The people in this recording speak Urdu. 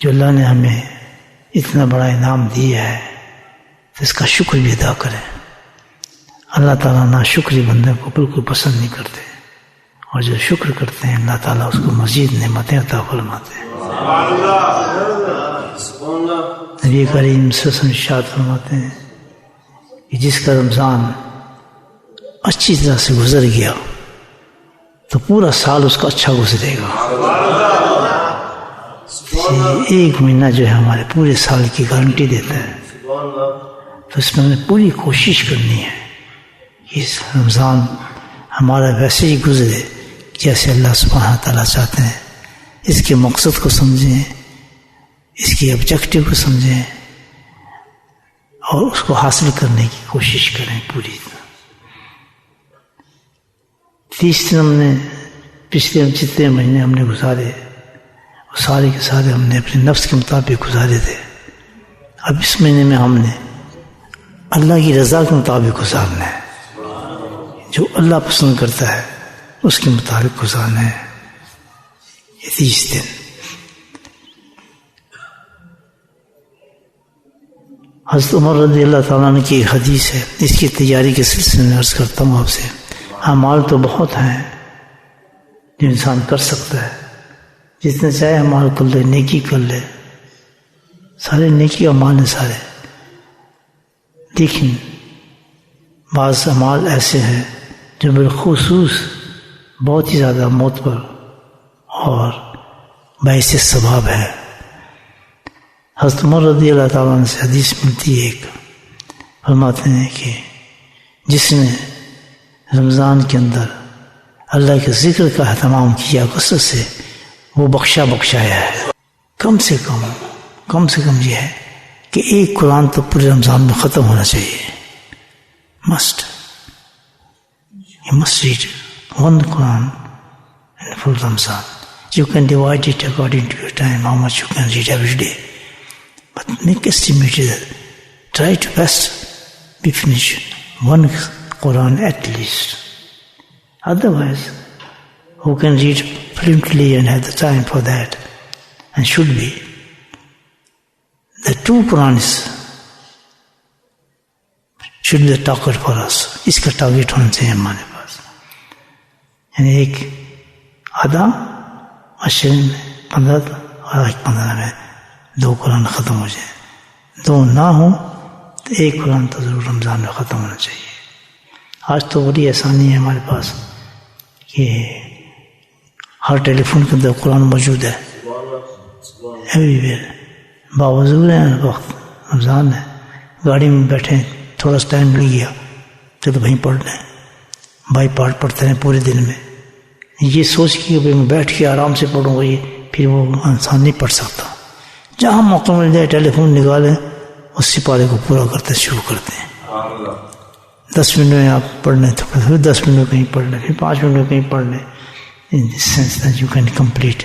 جو اللہ نے ہمیں اتنا بڑا انعام دیا ہے تو اس کا شکر بھی ادا کریں. اللہ تعالیٰ ناشکری بندے کو بالکل پسند نہیں کرتے، اور جو شکر کرتے ہیں اللہ تعالیٰ اس کو مزید نعمتیں عطا فرماتے ہیں. نبی کریم صلی اللہ علیہ وسلم ارشاد فرماتے ہیں کہ جس کا رمضان اچھی طرح سے گزر گیا تو پورا سال اس کا اچھا گزرے گا. ایک مہینہ جو ہے ہمارے پورے سال کی گارنٹی دیتا ہے، تو اس میں ہمیں پوری کوشش کرنی ہے کہ اس رمضان ہمارا ویسے ہی گزرے جیسے اللہ سبحانہ تعالیٰ چاہتے ہیں. اس کے مقصد کو سمجھیں، اس کی آبجیکٹو کو سمجھیں، اور اس کو حاصل کرنے کی کوشش کریں پوری طرح. 30 دن ہم نے پچھلے جتنے مہینے ہم نے گزارے وہ سارے کے سارے ہم نے اپنے نفس کے مطابق گزارے تھے. اب اس مہینے میں ہم نے اللہ کی رضا کے مطابق گزارنا ہے، جو اللہ پسند کرتا ہے اس کے مطابق گزارنا ہے یہ 30 دن. حضرت عمر رضی اللہ تعالیٰ عنہ کی ایک حدیث ہے، اس کی تیاری کے سلسلے میں عرض کرتا ہوں آپ سے. اعمال تو بہت ہیں جو انسان کر سکتا ہے، جتنے چاہے اعمال کر لے، نیکی کر لے، سارے نیکی اعمال ہیں سارے. لیکن بعض اعمال ایسے ہیں جو بالخصوص بہت ہی زیادہ معتبر اور باعث ثواب ہے. حضرت عمر رضی اللہ تعالیٰ عنہ سے حدیث ملتی ہے ایک، فرماتے ہیں کہ جس نے رمضان کے اندر اللہ کے ذکر کا اہتمام کیا کثرت سے، وہ بخشایا ہے. کم سے کم یہ ہے کہ ایک قرآن تو پورے رمضان میں ختم ہونا چاہیے. You must read one Quran in full Ramzan. You can divide it according to your time, how much you can read every day. But make estimated, try to best be finished one Quran at least. Otherwise, who can read fluently and have the time for that, and should be, the two Qurans should be the target for us. اس کا ٹارگیٹ ہونا چاہیے ہمارے پاس، یعنی ایک آدھا عشر میں 15 اور 15 میں 2 قرآن ختم ہو جائیں. 2 نہ ہوں تو ایک قرآن تو ضرور رمضان میں ختم ہونا چاہیے. آج تو بڑی آسانی ہے ہمارے پاس کہ ہر ٹیلی فون کے اندر قرآن موجود ہے، ایوری ویئر. باوجود ہے وقت رمضان ہے، گاڑی میں بیٹھے تھوڑا سا ٹائم مل گیا چلو وہیں پڑھ لیں. بائی پارٹ پڑھتے ہیں پورے دن میں، یہ سوچ کے میں بیٹھ کے آرام سے پڑھوں گا، یہ پھر وہ انسان نہیں پڑھ سکتا. جہاں موقع مل جائے ٹیلی فون نکالیں، اس سپارے کو پورا کرتے شروع کرتے ہیں. 10 منٹ میں آپ پڑھ لیں تو پھر 10 منٹ میں کہیں پڑھ لیں، پھر 5 منٹ میں کہیں پڑھ لیں. In this sense that you can complete